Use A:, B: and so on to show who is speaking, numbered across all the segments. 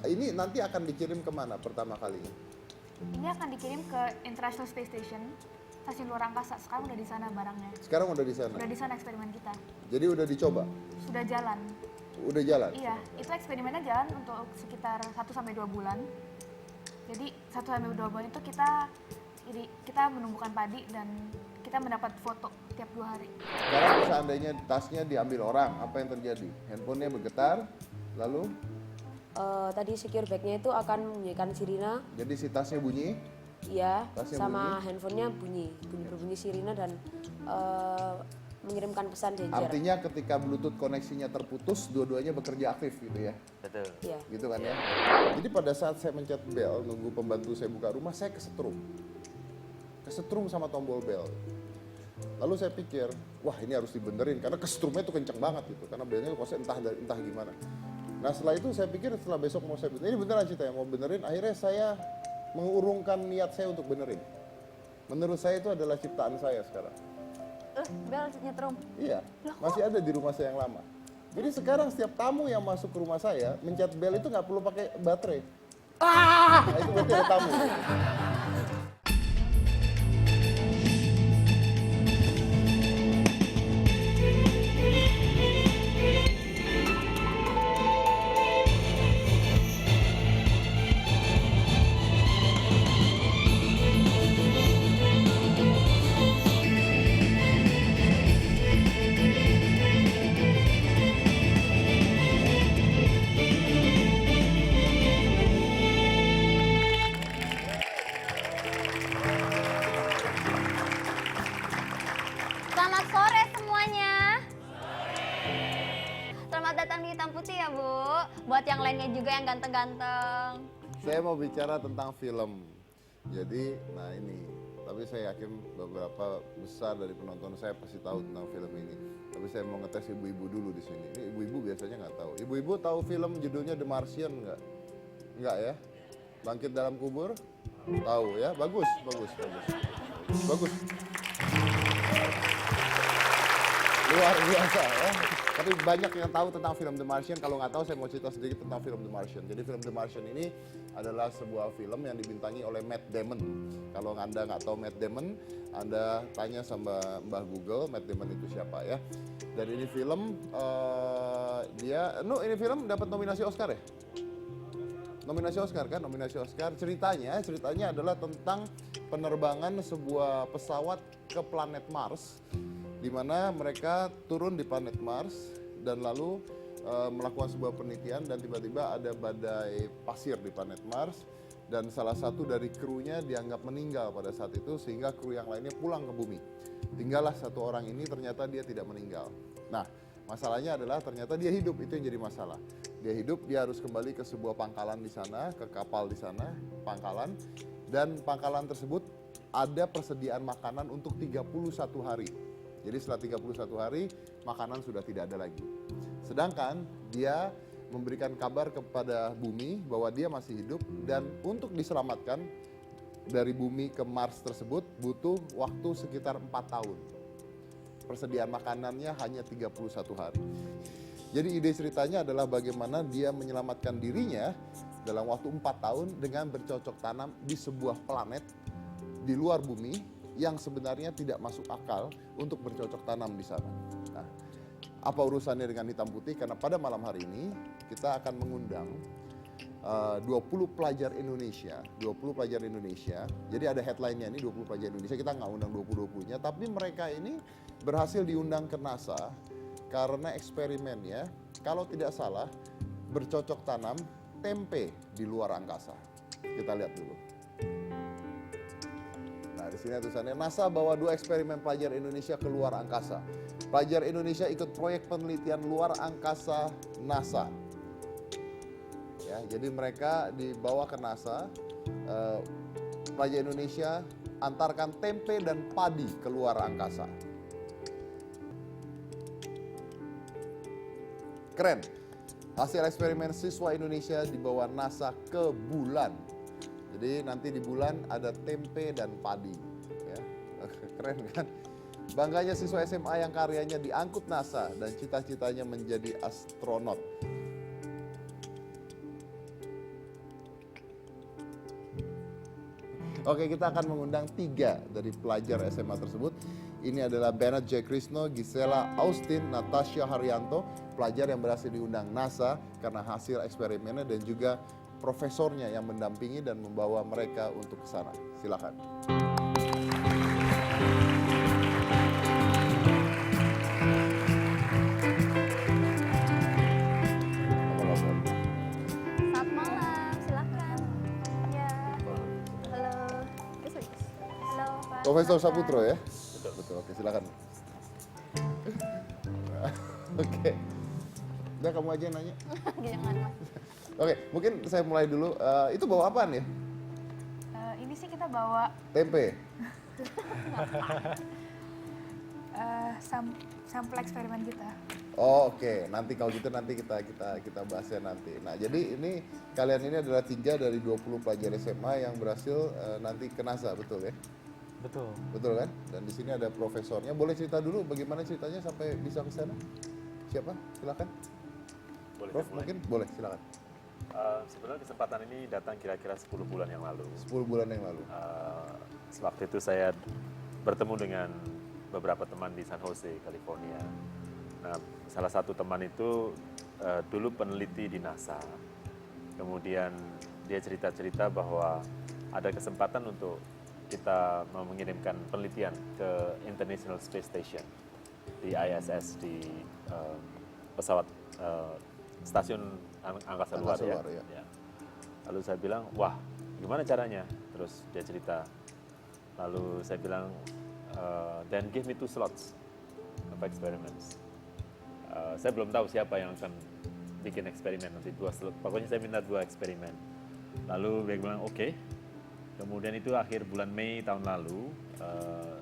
A: Ini nanti akan dikirim kemana pertama kalinya?
B: Ini akan dikirim ke International Space Station, stasiun luar angkasa. Sekarang udah di sana barangnya.
A: Sekarang udah di sana?
B: Udah di sana eksperimen kita.
A: Jadi udah dicoba?
B: Sudah jalan.
A: Udah jalan?
B: Iya, itu eksperimennya jalan untuk sekitar 1-2 bulan. Jadi 1-2 bulan itu kita menumbuhkan padi dan kita mendapat foto tiap 2 hari.
A: Sekarang seandainya tasnya diambil orang, apa yang terjadi? Handphonenya bergetar, lalu?
C: Tadi secure bag-nya itu akan membunyikan sirine.
A: Jadi si tasnya bunyi?
C: Iya,
A: Tasnya
C: sama handphonenya berbunyi sirine dan mengirimkan pesan danger.
A: Artinya ketika Bluetooth koneksinya terputus, dua-duanya bekerja aktif gitu ya?
D: Betul.
C: Iya.
A: Gitu kan ya? Jadi pada saat saya mencet bel, nunggu pembantu saya buka rumah, saya kesetrum. Kesetrum sama tombol bel. Lalu saya pikir, wah ini harus dibenerin, karena kesetrumnya itu kenceng banget gitu. Karena belnya kosnya entah gimana. Nah setelah itu saya pikir setelah besok mau saya benerin, ini beneran ceritanya mau benerin, akhirnya saya mengurungkan niat saya untuk benerin. Menurut saya itu adalah ciptaan saya sekarang.
B: Bel nyetrum.
A: Iya, masih ada di rumah saya yang lama. Jadi sekarang setiap tamu yang masuk ke rumah saya, mencet bel itu nggak perlu pakai baterai. Nah, itu berarti ada tamu.
E: Selamat sore semuanya. Selamat datang di Hitam Putih ya Bu. Buat yang lainnya juga yang ganteng-ganteng.
A: Saya mau bicara tentang film. Jadi, nah ini. Tapi saya yakin beberapa besar dari penonton saya pasti tahu tentang film ini. Tapi saya mau ngetes ibu-ibu dulu di sini. Ini ibu-ibu biasanya nggak tahu. Ibu-ibu tahu film judulnya The Martian nggak? Nggak ya? Bangkit dalam kubur? Tahu ya? Bagus. Bagus. Luar biasa ya. Tapi banyak yang tahu tentang film The Martian. Kalau nggak tahu saya mau cerita sedikit tentang film The Martian. Jadi film The Martian ini adalah sebuah film yang dibintangi oleh Matt Damon. Kalau Anda nggak tahu Matt Damon, Anda tanya sama Mbah Google, Matt Damon itu siapa ya. Dan ini film, ini film dapat nominasi Oscar ya? Nominasi Oscar kan? Nominasi Oscar. Ceritanya adalah tentang penerbangan sebuah pesawat ke planet Mars, di mana mereka turun di planet Mars dan lalu melakukan sebuah penelitian dan tiba-tiba ada badai pasir di planet Mars dan salah satu dari krunya dianggap meninggal pada saat itu sehingga kru yang lainnya pulang ke bumi. Tinggallah satu orang ini, ternyata dia tidak meninggal. Nah, masalahnya adalah ternyata dia hidup, itu yang jadi masalah. Dia hidup, dia harus kembali ke sebuah pangkalan di sana, ke kapal di sana, pangkalan, dan pangkalan tersebut ada persediaan makanan untuk 31 hari. Jadi setelah 31 hari, makanan sudah tidak ada lagi. Sedangkan dia memberikan kabar kepada bumi bahwa dia masih hidup dan untuk diselamatkan dari bumi ke Mars tersebut butuh waktu sekitar 4 tahun. Persediaan makanannya hanya 31 hari. Jadi ide ceritanya adalah bagaimana dia menyelamatkan dirinya dalam waktu 4 tahun dengan bercocok tanam di sebuah planet di luar bumi yang sebenarnya tidak masuk akal untuk bercocok tanam di sana. Nah, apa urusannya dengan Hitam Putih? Karena pada malam hari ini kita akan mengundang 20 pelajar Indonesia. 20 pelajar Indonesia. Jadi ada headline-nya ini 20 pelajar Indonesia. Kita nggak undang 20-20-nya, tapi mereka ini berhasil diundang ke NASA karena eksperimennya, kalau tidak salah, bercocok tanam tempe di luar angkasa. Kita lihat dulu. Nah, di sini tulisannya NASA bawa 2 eksperimen pelajar Indonesia ke luar angkasa. Pelajar Indonesia ikut proyek penelitian luar angkasa NASA. Ya, jadi mereka dibawa ke NASA. Pelajar Indonesia antarkan tempe dan padi ke luar angkasa. Keren. Hasil eksperimen siswa Indonesia dibawa NASA ke bulan. Jadi nanti di bulan ada tempe dan padi. Ya. Keren kan? Bangganya siswa SMA yang karyanya diangkut NASA dan cita-citanya menjadi astronot. Oke, kita akan mengundang 3 dari pelajar SMA tersebut. Ini adalah Bennett J. Krisno, Gisela Austin, Natasha Haryanto, pelajar yang berhasil diundang NASA karena hasil eksperimennya dan juga profesornya yang mendampingi dan membawa mereka untuk ke sana. Silakan.
E: Selamat malam, silakan. Ya. Halo. Halo, Pak.
A: Profesor
E: Silakan.
A: Saputro ya? Betul. Oke, silakan. Oke. Udah kamu aja yang nanya.
E: Jangan, Mas.
A: Oke, mungkin saya mulai dulu. Itu bawa apaan ya?
B: Ini sih kita bawa
A: Tempe.
B: sampel eksperimen kita.
A: Oh, oke. Nanti kalau gitu nanti kita bahasnya nanti. Nah, jadi ini kalian ini adalah 3 dari 20 pelajar SMA yang berhasil nanti ke NASA, betul ya?
D: Betul.
A: Betul kan? Dan di sini ada profesornya. Boleh cerita dulu bagaimana ceritanya sampai bisa ke sana? Siapa? Silakan.
F: Boleh
A: Prof,
F: saya mulai?
A: mungkin boleh, silakan.
F: Sebenarnya kesempatan ini datang kira-kira 10 bulan yang lalu.
A: 10 bulan yang lalu.
F: Waktu itu saya bertemu dengan beberapa teman di San Jose, California. Nah, salah satu teman itu dulu peneliti di NASA. Kemudian dia cerita-cerita bahwa ada kesempatan untuk kita mau mengirimkan penelitian ke International Space Station di ISS, di pesawat stasiun angkasa luar ya. Ya. Lalu saya bilang, wah gimana caranya? Terus dia cerita. Lalu saya bilang, then give me 2 slots of experiments. Saya belum tahu siapa yang akan bikin eksperimen nanti 2 slot. Pokoknya saya minta 2 eksperimen. Lalu dia bilang oke. Kemudian itu akhir bulan Mei tahun lalu,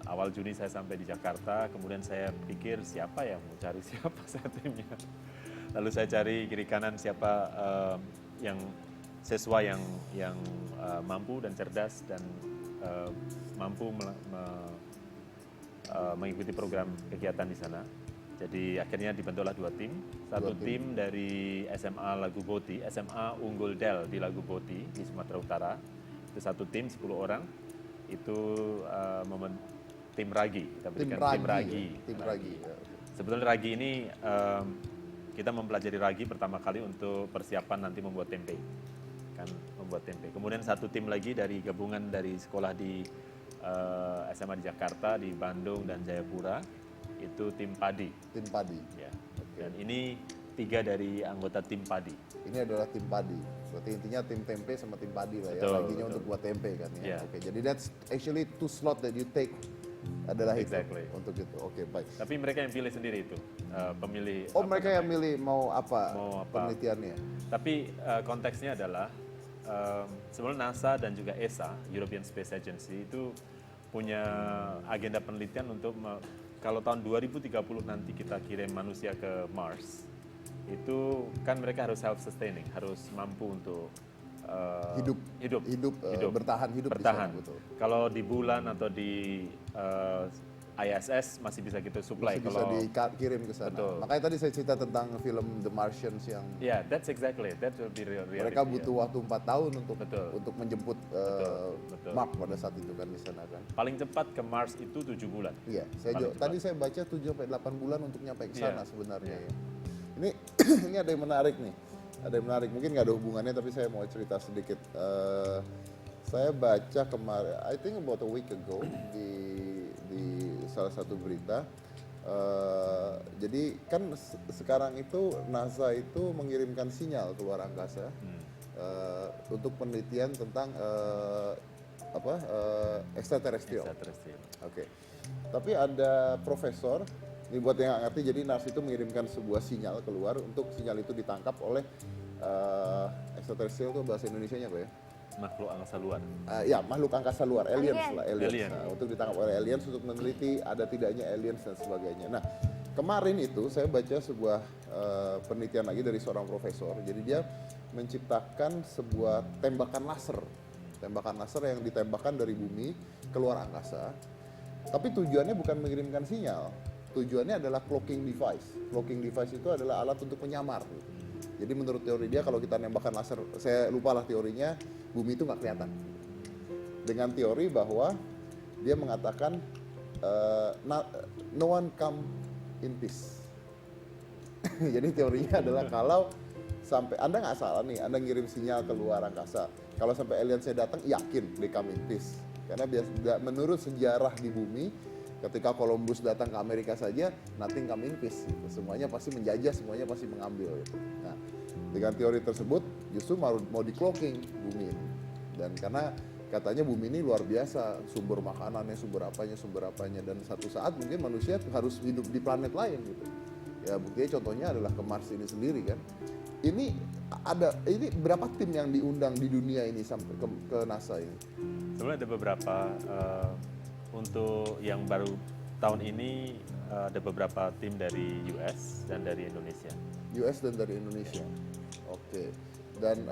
F: awal Juni saya sampai di Jakarta. Kemudian saya pikir siapa yang mau cari siapa saya timnya. Lalu saya cari kiri kanan siapa yang siswa yang mampu dan cerdas dan mampu mengikuti program kegiatan di sana. Jadi akhirnya dibentuklah 2 tim. Satu tim dari SMA Lagu Boti, SMA Unggul Del di Lagu Boti di Sumatera Utara. Itu satu tim 10 orang. Itu tim Ragi. Kita berikan tim Ragi.
A: Tim Ragi. Ya.
F: Sebetulnya Ragi ini kita mempelajari Ragi pertama kali untuk persiapan nanti membuat tempe. Kan membuat tempe. Kemudian satu tim lagi dari gabungan dari sekolah di SMA di Jakarta, di Bandung dan Jayapura, itu tim padi.
A: Tim padi.
F: Ya. Dan ini 3 dari anggota tim padi.
A: Ini adalah tim padi. Berarti intinya tim tempe sama tim padi lah ya.
F: Betul,
A: Laginya
F: betul.
A: untuk buat tempe kan ya.
F: Yeah.
A: Oke, jadi that's actually 2 slot that you take adalah
F: Exactly.
A: itu untuk itu. Oke, baik.
F: Tapi mereka yang pilih sendiri itu, pemilih.
A: Oh,
F: apa
A: mereka yang
F: namanya.
A: milih mau apa,
F: Mau apa.
A: penelitiannya?
F: Tapi konteksnya adalah sebenarnya NASA dan juga ESA, European Space Agency itu punya agenda penelitian untuk kalau tahun 2030 nanti kita kirim manusia ke Mars, itu kan mereka harus self-sustaining, harus mampu untuk
A: bertahan hidup
F: bertahan.
A: di sana, betul.
F: Kalau di bulan atau di ISS masih bisa kita supply.
A: Masih bisa dikirim ke sana.
F: Betul.
A: Makanya tadi saya cerita tentang film The Martians yang
F: Yeah, that's exactly. That will be reality.
A: mereka butuh waktu 4 tahun
F: Betul.
A: untuk menjemput
F: Betul.
A: Mark pada saat itu kan di sana kan.
F: Paling cepat ke Mars itu 7 bulan.
A: Iya,
F: Paling cepat.
A: tadi saya baca 7 sampai 8 bulan untuk nyampe ke sana
F: Iya.
A: sebenarnya ya. Ini ini ada yang menarik nih. Ada yang menarik, mungkin nggak ada hubungannya tapi saya mau cerita sedikit. Saya baca kemarin, I think about a week ago di salah satu berita. Jadi kan sekarang itu NASA itu mengirimkan sinyal ke luar angkasa untuk penelitian tentang extraterrestrial.
F: Extraterrestrial.
A: Oke. Tapi ada profesor, ini buat yang nggak ngerti, jadi NASA itu mengirimkan sebuah sinyal keluar untuk sinyal itu ditangkap oleh extraterrestrial itu bahasa Indonesianya apa ya?
F: Makhluk angkasa luar.
A: Ya, makhluk angkasa luar, aliens
E: Alien.
A: lah, aliens.
F: Alien.
A: Nah, untuk ditangkap oleh aliens untuk meneliti ada tidaknya aliens dan sebagainya. Nah, kemarin itu saya baca sebuah penelitian lagi dari seorang profesor. Jadi dia menciptakan sebuah tembakan laser yang ditembakkan dari bumi keluar angkasa. Tapi tujuannya bukan mengirimkan sinyal. Tujuannya adalah cloaking device. Cloaking device itu adalah alat untuk menyamar. Jadi menurut teori dia kalau kita nembakkan laser, saya lupa lah teorinya, bumi itu nggak kelihatan. dengan teori bahwa dia mengatakan no one come in peace. Jadi teorinya adalah kalau sampai Anda nggak salah nih, Anda ngirim sinyal ke luar angkasa, kalau sampai alien saya datang, yakin they come in peace. Karena menurut sejarah di bumi, ketika Columbus datang ke Amerika saja, nothing come in peace. Gitu. Semuanya pasti menjajah, semuanya pasti mengambil. Gitu. Nah, dengan teori tersebut, justru mau di-cloaking bumi ini. Dan karena katanya bumi ini luar biasa, sumber makanannya, sumber apanya, dan satu saat mungkin manusia harus hidup di planet lain gitu. Ya buktinya contohnya adalah ke Mars ini sendiri kan. Ini berapa tim yang diundang di dunia ini sampai ke NASA ini?
F: Sebenarnya ada beberapa, untuk yang baru tahun ini ada beberapa tim dari US dan dari Indonesia.
A: US dan dari Indonesia. Oke. Dan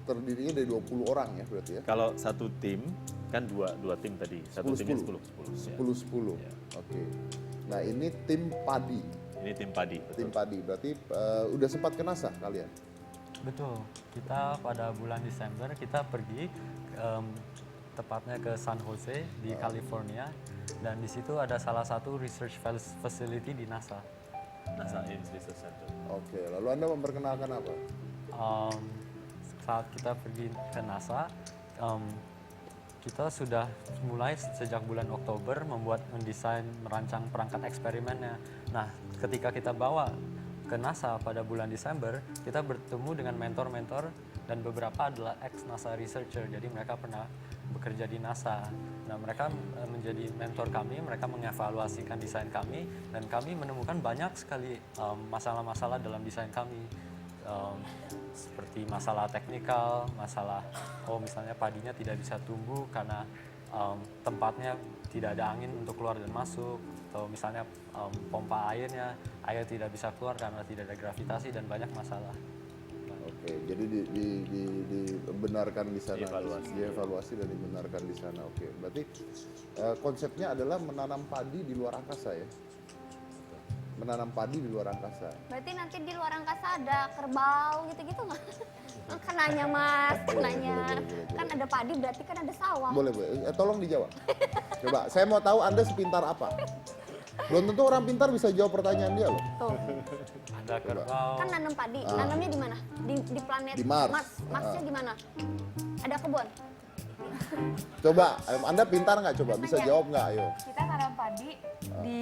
A: terdirinya dari 20 orang ya berarti ya?
F: Kalau satu tim, kan dua tim tadi, satu timnya 10.
A: 10.
F: Ya.
A: Oke. Nah ini tim padi.
F: Ini tim padi. Betul.
A: Tim padi, berarti udah sempat ke NASA kalian?
D: Betul, kita pada bulan Desember kita pergi tepatnya ke San Jose di California, dan di situ ada salah satu research facility di NASA.
F: NASA Ames Research Center.
A: Oke, lalu Anda memperkenalkan apa?
D: Saat kita pergi ke NASA, kita sudah mulai sejak bulan Oktober mendesain, merancang perangkat eksperimennya. Nah, ketika kita bawa ke NASA pada bulan Desember, kita bertemu dengan mentor-mentor dan beberapa adalah ex-NASA researcher, jadi mereka pernah bekerja di NASA. Nah, mereka menjadi mentor kami, mereka mengevaluasikan desain kami, dan kami menemukan banyak sekali masalah-masalah dalam desain kami. Seperti masalah teknikal, masalah misalnya padinya tidak bisa tumbuh karena tempatnya tidak ada angin untuk keluar dan masuk, atau misalnya pompa airnya, air tidak bisa keluar karena tidak ada gravitasi, dan banyak masalah.
A: Oke, jadi dibenarkan di sana, dievaluasi dan dibenarkan di sana. Oke, berarti konsepnya adalah menanam padi di luar angkasa ya? Menanam padi di luar angkasa.
E: Berarti nanti di luar angkasa ada kerbau gitu-gitu nggak? Kan nanya Mas, nanya. Kan ada padi berarti kan ada sawah.
A: Boleh. Tolong dijawab. Coba, saya mau tahu Anda sepintar apa? Belum tentu orang pintar bisa jawab pertanyaan dia loh.
E: Tuh,
D: Ada kerbau.
E: kan nanam padi. Nanamnya di mana? Di planet
A: Di Mars.
E: Marsnya di mana? Ada kebun.
A: Coba, Anda pintar nggak? Coba, bisa jawab nggak? Ayo.
B: Kita tanam padi di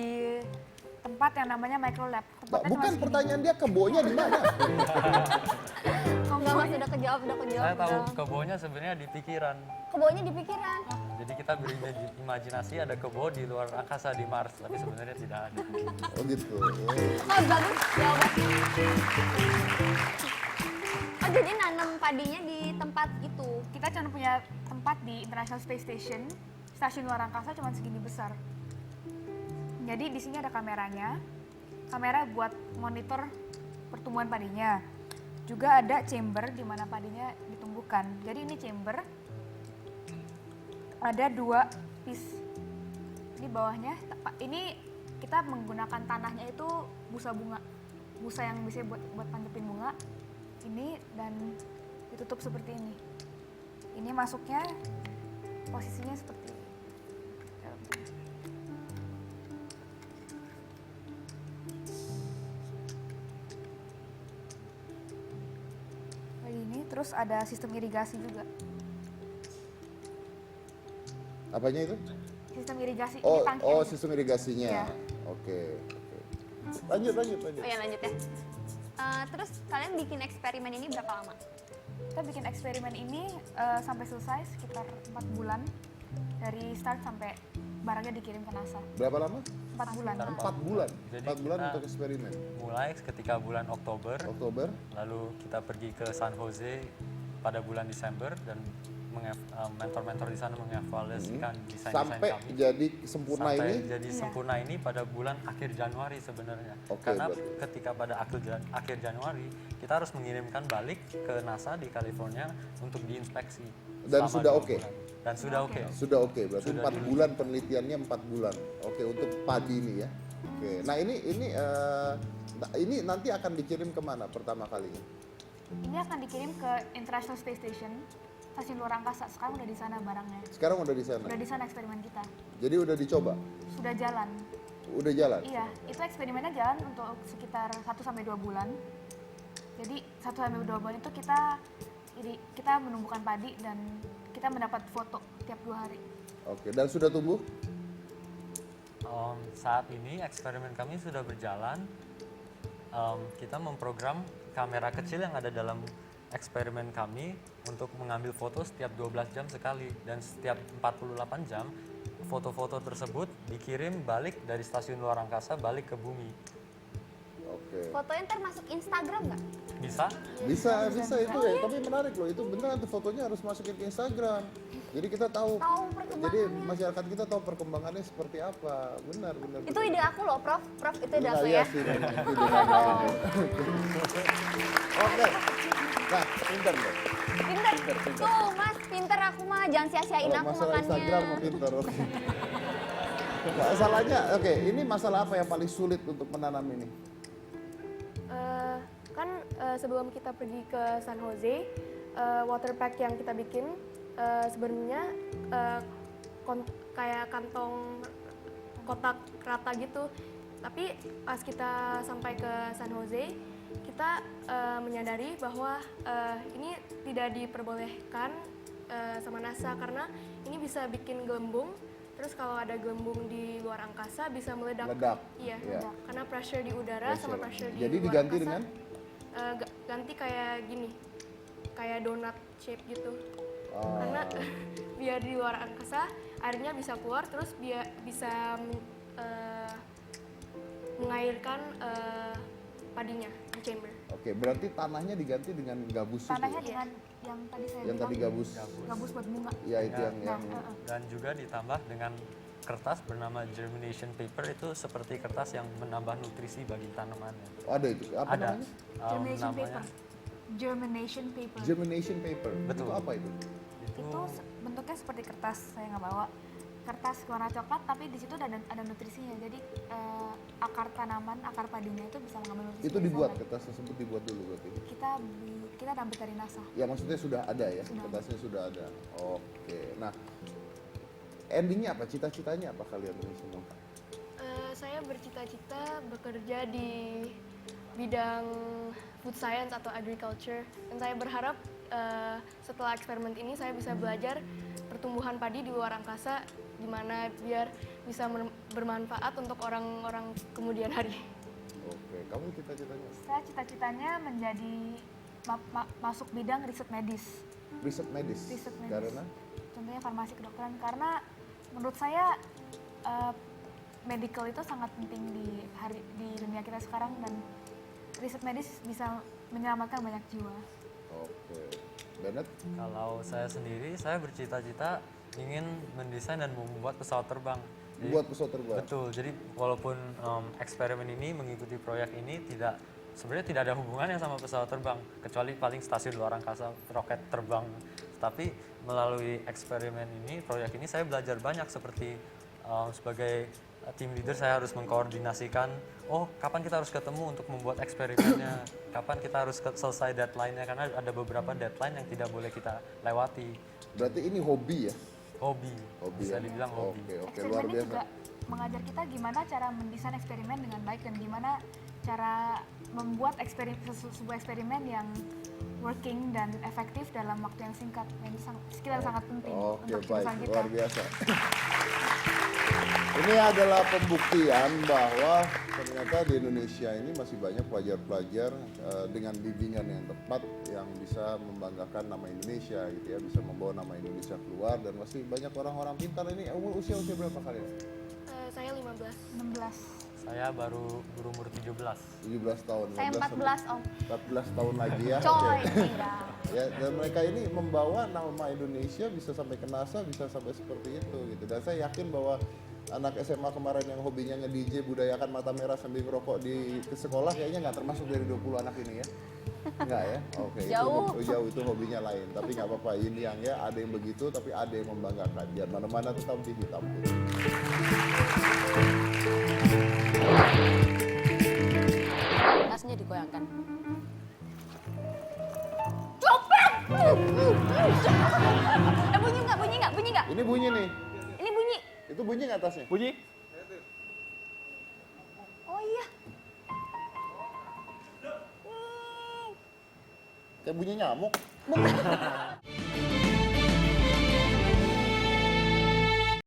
B: tempat yang namanya micro lab. Tempatnya
A: Bukan
B: cuma segini.
A: pertanyaan dia, kebunnya di mana?
E: Enggak Mas, udah kejawab.
D: Saya tahu kebunnya sebenarnya di pikiran.
E: Kebunnya di pikiran.
D: Jadi kita berimajinasi ada kebun di luar angkasa di Mars, tapi sebenarnya tidak ada.
A: Oh gitu.
E: Oh bagus jawabannya. Oh jadi nanam padinya di tempat itu.
B: Kita cuma punya tempat di International Space Station, stasiun luar angkasa cuma segini besar. Jadi di sini ada kameranya, kamera buat monitor pertumbuhan padinya. Juga ada chamber di mana padinya ditumbuhkan. Jadi ini chamber, ada 2 piece. Ini bawahnya, ini kita menggunakan tanahnya itu busa bunga, busa yang bisa buat panjepin bunga. Ini dan ditutup seperti ini. Ini masuknya posisinya seperti ini. Ini terus ada sistem irigasi juga.
A: Apanya itu?
B: Sistem irigasi
A: Oh,
B: ini tangki.
A: oh
B: aja.
A: sistem irigasinya.
B: Iya.
A: Oke. Lanjut.
E: Oh ya lanjut ya. Terus kalian bikin eksperimen ini berapa lama?
B: Kita bikin eksperimen ini sampai selesai sekitar 4 bulan. Dari start sampai barangnya dikirim ke NASA.
A: Berapa lama?
B: 4 bulan.
A: 4 bulan.
D: Jadi
A: 4 bulan
D: kita-
A: untuk eksperimen.
D: Mulai ketika bulan Oktober,
A: Oktober.
D: lalu kita pergi ke San Jose pada bulan Desember, dan mentor-mentor di sana mengevaluasikan desain-desain
A: Sampai
D: kami.
A: jadi sempurna
D: Sampai
A: ini.
D: jadi sempurna ini pada bulan akhir Januari sebenarnya.
A: Oke,
D: Karena
A: berarti.
D: ketika pada akhir Januari kita harus mengirimkan balik ke NASA di California untuk diinspeksi.
A: Dan
D: selama
A: sudah
D: 2
A: oke?
D: bulan. Dan sudah oke.
A: Sudah oke, berarti
D: Sudah
A: 4 bulan penelitiannya 4 bulan. Oke, untuk padi ini ya. Oke. Nah, ini nanti akan dikirim kemana pertama kalinya?
B: Ini akan dikirim ke International Space Station stasiun luar angkasa. Sekarang udah di sana barangnya.
A: Sekarang udah di sana.
B: Udah di sana eksperimen kita.
A: Jadi udah dicoba,
B: Sudah jalan.
A: udah jalan.
B: Iya, itu eksperimennya jalan untuk sekitar 1-2 bulan. Jadi 1-2 bulan itu kita menumbuhkan padi dan kita mendapat foto tiap 2 hari.
A: Oke, dan sudah tumbuh?
D: Saat ini eksperimen kami sudah berjalan. Kita memprogram kamera kecil yang ada dalam eksperimen kami untuk mengambil foto setiap 12 jam sekali, dan setiap 48 jam foto-foto tersebut dikirim balik dari stasiun luar angkasa balik ke bumi.
A: Oke.
E: Fotonya ntar masuk Instagram nggak?
D: Bisa?
A: Bisa itu ya, tapi menarik loh, itu beneran tuh fotonya harus masukin ke Instagram. Jadi kita tahu,
E: Tahu
A: jadi
E: perkembangannya.
A: masyarakat kita tahu perkembangannya seperti apa. Benar.
E: Itu ide aku loh, Prof. Prof, itu ide aku
A: Iya
E: ya.
A: sih, memang itu ide kamu. Oke, nah pinter deh.
E: Pinter. Tuh, Mas, pinter aku mah. Jangan sia-siain
A: Kalau
E: aku
A: masalah
E: makannya.
A: Instagram mau pinter, oke. Masalahnya, oke, ini masalah apa yang paling sulit untuk menanam ini?
G: Sebelum kita pergi ke San Jose, water pack yang kita bikin sebenarnya kayak kantong kotak rata gitu. Tapi pas kita sampai ke San Jose, kita menyadari bahwa ini tidak diperbolehkan sama NASA karena ini bisa bikin gelembung. Terus kalau ada gelembung di luar angkasa bisa meledak.
A: Meledak.
G: Iya,
A: Iya.
G: karena pressure di udara sama pressure di
A: Jadi
G: luar
A: diganti
G: angkasa,
A: dengan?
G: ganti kayak gini, kayak donut shape gitu.
A: Oh,
G: Karena biar di luar angkasa airnya bisa keluar, terus bisa mengairkan padinya di chamber.
A: oke, berarti tanahnya diganti dengan gabus itu
B: Tanahnya
A: ya?
B: dengan yang tadi saya
A: Yang tadi
B: bilang,
A: gabus.
B: gabus buat bunga.
A: Ya itu
D: Ya.
A: yang
D: Dan juga ditambah dengan kertas bernama germination paper, itu seperti kertas yang menambah nutrisi bagi tanamannya.
A: ada itu. Apa
D: Ada.
A: namanya?
B: Germination
D: Namanya
B: paper. Germination paper.
A: Germination paper.
D: Betul.
A: Itu apa itu?
B: Itu bentuknya seperti kertas, saya nggak bawa. Kertas warna coklat, tapi di situ ada nutrisinya. Jadi akar tanaman, akar padinya itu bisa mengambil nutrisi.
A: Itu
B: dari
A: dibuat,
B: sana.
A: kertas tersebut dibuat dulu berarti.
B: Kita dapat dari NASA.
A: Ya maksudnya sudah ada ya,
B: Sudah.
A: kertasnya sudah ada. Oke, nah endingnya apa? Cita-citanya apa kalian ini semua?
G: Saya bercita-cita bekerja di bidang food science atau agriculture, dan saya berharap setelah eksperimen ini saya bisa belajar pertumbuhan padi di luar angkasa, di mana biar bisa bermanfaat untuk orang-orang kemudian hari.
A: Oke, kamu cita-citanya?
B: Saya cita-citanya menjadi masuk bidang riset medis.
A: Riset medis.
B: Riset medis.
A: Karena?
B: Contohnya farmasi kedokteran, karena menurut saya medical itu sangat penting di dunia kita sekarang, dan riset medis bisa menyelamatkan banyak jiwa.
A: Oke, Bennett?
D: Kalau saya sendiri, saya bercita-cita ingin mendesain dan membuat pesawat terbang. Jadi-
A: Buat pesawat terbang?
D: Betul, jadi walaupun eksperimen ini mengikuti proyek ini sebenarnya tidak ada hubungannya sama pesawat terbang, kecuali paling stasiun luar angkasa, roket terbang. Tapi melalui eksperimen ini, proyek ini, saya belajar banyak seperti sebagai tim leader saya harus mengkoordinasikan, kapan kita harus ketemu untuk membuat eksperimennya, kapan kita harus selesai deadline-nya, karena ada beberapa deadline yang tidak boleh kita lewati.
A: Berarti ini hobi ya?
D: Hobi, bisa
A: ya?
D: dibilang hobi.
A: Oke, luar
B: Eksperimen ini
A: biasa.
B: juga mengajar kita gimana cara mendesain eksperimen dengan baik, dan gimana cara membuat sebuah eksperimen yang working dan efektif dalam waktu yang singkat. Dan itu skill yang sangat penting
A: Oke,
B: untuk
A: baik,
B: jurusan kita.
A: luar biasa. Ini adalah pembuktian bahwa ternyata di Indonesia ini masih banyak pelajar-pelajar dengan bimbingan yang tepat yang bisa membanggakan nama Indonesia gitu ya, bisa membawa nama Indonesia keluar, dan masih banyak orang-orang pintar ini. Usia berapa kalian?
G: Saya 15.
B: 16.
D: Saya baru berumur 17.
A: 17 tahun.
E: Saya 14, Om.
A: 14 tahun lagi ya.
E: Coy,
A: Oke.
E: tidak.
A: Ya, dan mereka ini membawa nama Indonesia bisa sampai ke NASA, bisa sampai seperti itu gitu. Dan saya yakin bahwa anak SMA kemarin yang hobinya nge-DJ, budayakan mata merah sambil ngerokok ke sekolah, kayaknya nggak termasuk dari 20 anak ini ya. Enggak ya? Oke,
E: Jauh.
A: Itu jauh, itu hobinya lain. Tapi nggak apa-apa, ini yang ya ada yang begitu, tapi ada yang membanggakan. Biar mana-mana tetap di hitam putih.
C: Tasnya digoyangkan.
E: Copet! Bunyi nggak? Bunyi nggak? Bunyi nggak?
A: Ini bunyi nih.
E: Ini bunyi.
A: Itu bunyi nggak atasnya?
F: Bunyi?
E: Oh iya.
A: Kayak bunyi nyamuk.